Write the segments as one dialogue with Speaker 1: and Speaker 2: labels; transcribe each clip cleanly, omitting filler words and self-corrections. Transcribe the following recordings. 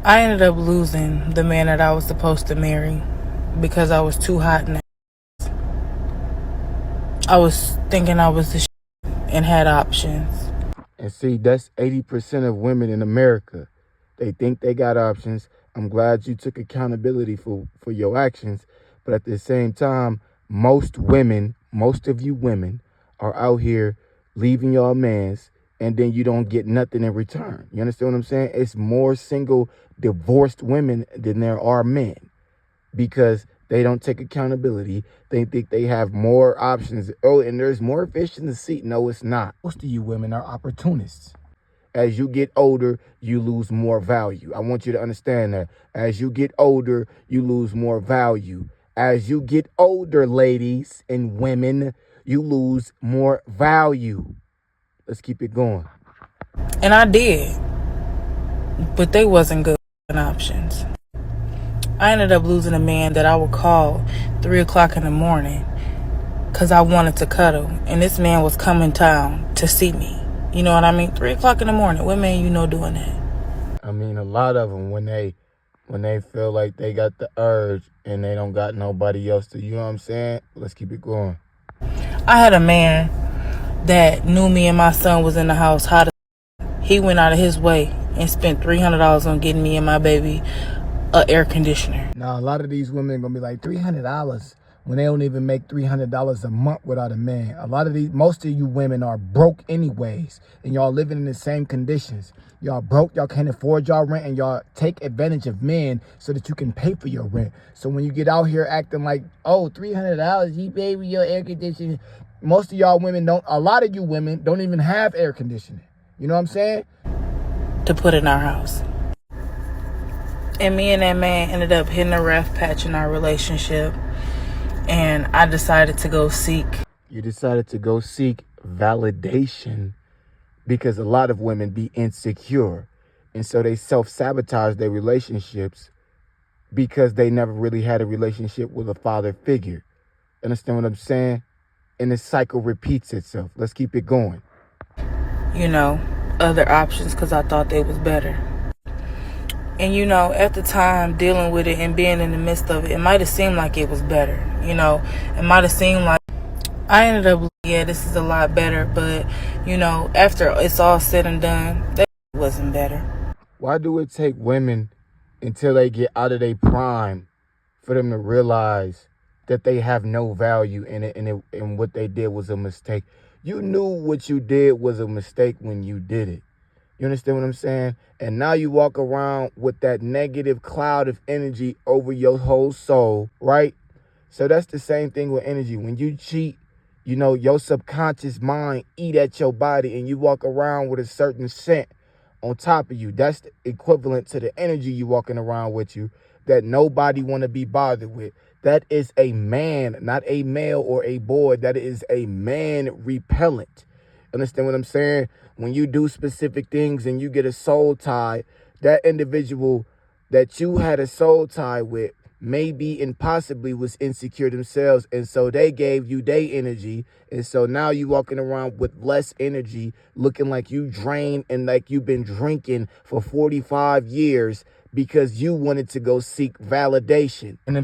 Speaker 1: I ended up losing the man that I was supposed to marry because I was too hot in the I was thinking I was the and had options.
Speaker 2: And see, that's 80% of women in America. They think they got options. I'm glad you took accountability for your actions. But at the same time, most women, most of you women, are out here leaving y'all mans and then you don't get nothing in return. You understand what I'm saying? It's more single divorced women than there are men because they don't take accountability. They think they have more options. Oh, and there's more fish in the sea. No, it's not. Most of you women are opportunists. As you get older, you lose more value. I want you to understand that. As you get older, you lose more value. As you get older, ladies and women, you lose more value. Let's keep it going.
Speaker 1: And I did, but they wasn't good options. I ended up losing a man that I would call 3 o'clock in the morning because I wanted to cuddle. And this man was coming town to see me. You know what I mean? 3 o'clock in the morning. What man you know doing that?
Speaker 2: I mean, a lot of them, when they feel like they got the urge and they don't got nobody else to, you know what I'm saying? Let's keep it going.
Speaker 1: I had a man that knew me and my son was in the house hot. He went out of his way and spent $300 on getting me and my baby a air conditioner.
Speaker 2: Now, a lot of these women are going to be like, $300 when they don't even make $300 a month without a man. Most of you women are broke anyways, and y'all living in the same conditions. Y'all broke, y'all can't afford y'all rent, and y'all take advantage of men so that you can pay for your rent. So when you get out here acting like, oh, $300, you pay for your air conditioning. Most of y'all women a lot of you women don't even have air conditioning. You know what I'm saying?
Speaker 1: To put in our house. And me and that man ended up hitting a rough patch in our relationship. And I decided to go seek.
Speaker 2: You decided to go seek validation because a lot of women be insecure. And so they self-sabotage their relationships because they never really had a relationship with a father figure. Understand what I'm saying? And the cycle repeats itself. Let's keep it going.
Speaker 1: You know, other options because I thought they was better. And, you know, at the time, dealing with it and being in the midst of it, it might have seemed like it was better. You know, it might have seemed like I ended up, yeah, this is a lot better. But, you know, after it's all said and done, that wasn't better.
Speaker 2: Why do it take women until they get out of their prime for them to realize that they have no value in it and what they did was a mistake? You knew what you did was a mistake when you did it. You understand what I'm saying? And now you walk around with that negative cloud of energy over your whole soul, right? So that's the same thing with energy. When you cheat, you know, your subconscious mind eat at your body and you walk around with a certain scent on top of you. That's the equivalent to the energy you walking around with you that nobody want to be bothered with. That is a man, not a male or a boy. That is a man repellent. Understand what I'm saying? When you do specific things and you get a soul tie, that individual that you had a soul tie with maybe and possibly was insecure themselves. And so they gave you their energy. And so now you walking around with less energy, looking like you drained and like you've been drinking for 45 years because you wanted to go seek validation. And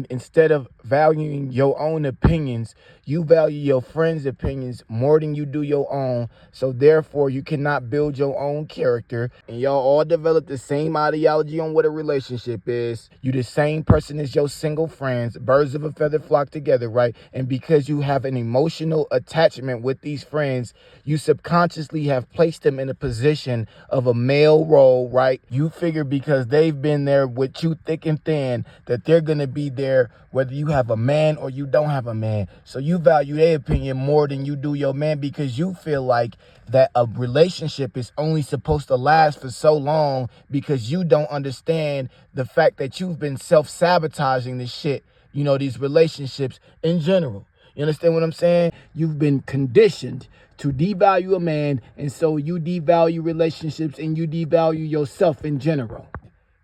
Speaker 2: instead of valuing your own opinions, you value your friends' opinions more than you do your own. So therefore, you cannot build your own character. And y'all all develop the same ideology on what a relationship is. You the same person as your single friends. Birds of a feather flock together, right? And because you have an emotional attachment with these friends, you subconsciously have placed them in a position of a male role, right? You figure because they've been there with you thick and thin that they're going to be there whether you have a man or you don't have a man. So you value their opinion more than you do your man because you feel like that a relationship is only supposed to last for so long because you don't understand the fact that you've been self-sabotaging this shit, you know, these relationships in general. You understand what I'm saying? You've been conditioned to devalue a man, and so you devalue relationships and you devalue yourself in general.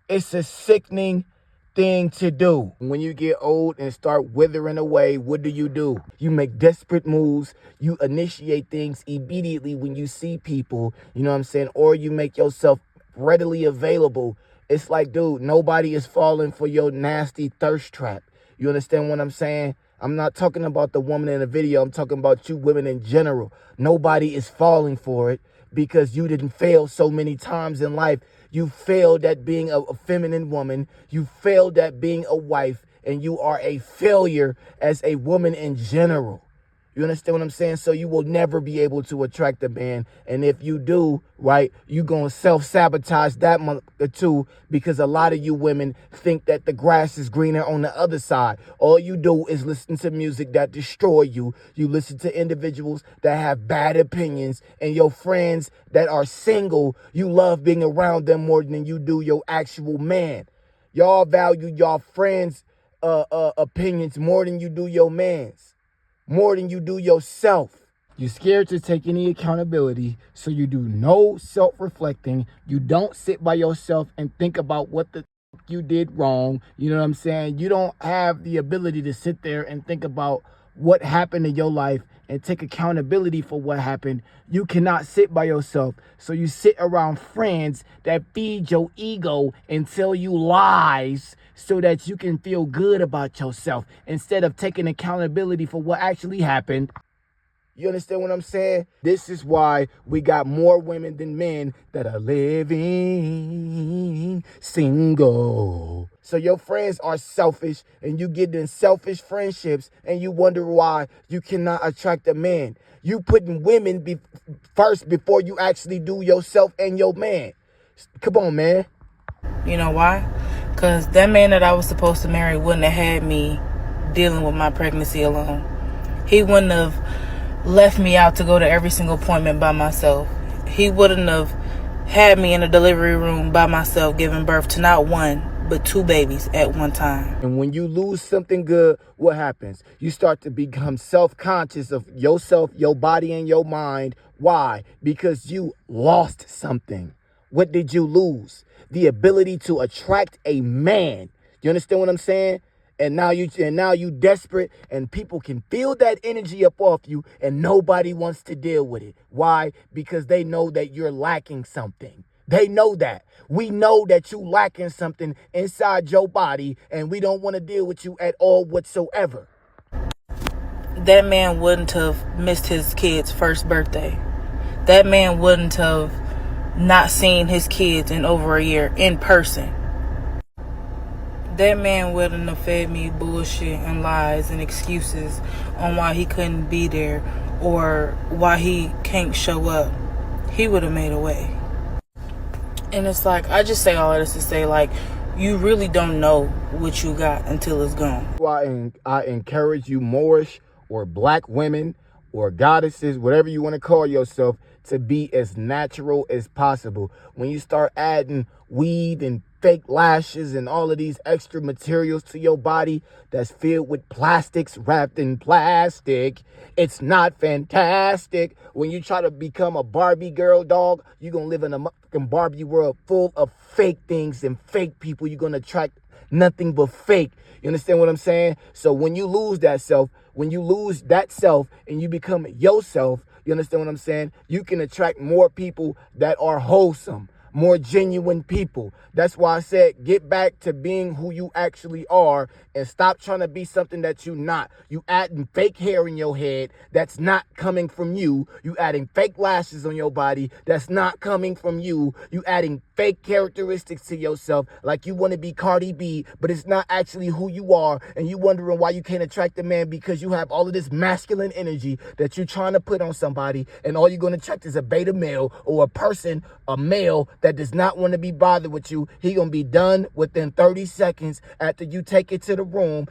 Speaker 2: It's a sickening thing to do. When you get old and start withering away, what do? You make desperate moves. You initiate things immediately when you see people, you know what I'm saying? Or you make yourself readily available It's like, dude, nobody is falling for your nasty thirst trap. You understand what I'm saying? I'm not talking about the woman in the video. I'm talking about you women in general. Nobody is falling for it because you didn't fail so many times in life. You failed at being a feminine woman. You failed at being a wife. And you are a failure as a woman in general. You understand what I'm saying? So you will never be able to attract a man. And if you do, right, you're going to self-sabotage that month or two, because a lot of you women think that the grass is greener on the other side. All you do is listen to music that destroy you. You listen to individuals that have bad opinions, and your friends that are single, you love being around them more than you do your actual man. Y'all value y'all friends' opinions more than you do your man's. More than you do yourself. You're scared to take any accountability, so you do no self-reflecting. You don't sit by yourself and think about what the you did wrong. You know what I'm saying? You don't have the ability to sit there and think about what happened in your life and take accountability for what happened. You cannot sit by yourself. So you sit around friends that feed your ego and tell you lies so that you can feel good about yourself instead of taking accountability for what actually happened. You understand what I'm saying? This is why we got more women than men that are living single. So your friends are selfish, and you get in selfish friendships, and you wonder why you cannot attract a man. You putting women first before you actually do yourself and your man. Come on, man.
Speaker 1: You know why? Because that man that I was supposed to marry wouldn't have had me dealing with my pregnancy alone. He wouldn't have left me out to go to every single appointment by myself. He wouldn't have had me in a delivery room by myself giving birth to not one, but two babies at one time.
Speaker 2: And when you lose something good, what happens? You start to become self-conscious of yourself, your body, and your mind. Why? Because you lost something. What did you lose? The ability to attract a man. You understand what I'm saying? And now you desperate, and people can feel that energy up off you, and nobody wants to deal with it. Why? Because they know that you're lacking something. They know that. We know that you lacking something inside your body, and we don't want to deal with you at all whatsoever.
Speaker 1: That man wouldn't have missed his kid's first birthday. That man wouldn't have not seen his kids in over a year in person. That man wouldn't have fed me bullshit and lies and excuses on why he couldn't be there or why he can't show up. He would have made a way. And it's like, I just say all of this to say, like, you really don't know what you got until it's gone.
Speaker 2: I encourage you Moorish or black women or goddesses, whatever you want to call yourself, to be as natural as possible. When you start adding weave and fake lashes and all of these extra materials to your body that's filled with plastics wrapped in plastic, it's not fantastic. When you try to become a Barbie girl, dog, you're going to live in a fucking Barbie world full of fake things and fake people. You're going to attract nothing but fake. You understand what I'm saying? So when you lose that self, and you become yourself, you understand what I'm saying? You can attract more people that are wholesome, more genuine people. That's why I said get back to being who you actually are and stop trying to be something that you're not. You adding fake hair in your head that's not coming from you. You adding fake lashes on your body that's not coming from you. You adding fake characteristics to yourself like you want to be Cardi B, but it's not actually who you are, and you wondering why you can't attract a man because you have all of this masculine energy that you're trying to put on somebody, and all you're going to attract is a beta male or a male that does not want to be bothered with you. He going to be done within 30 seconds after you take it to the room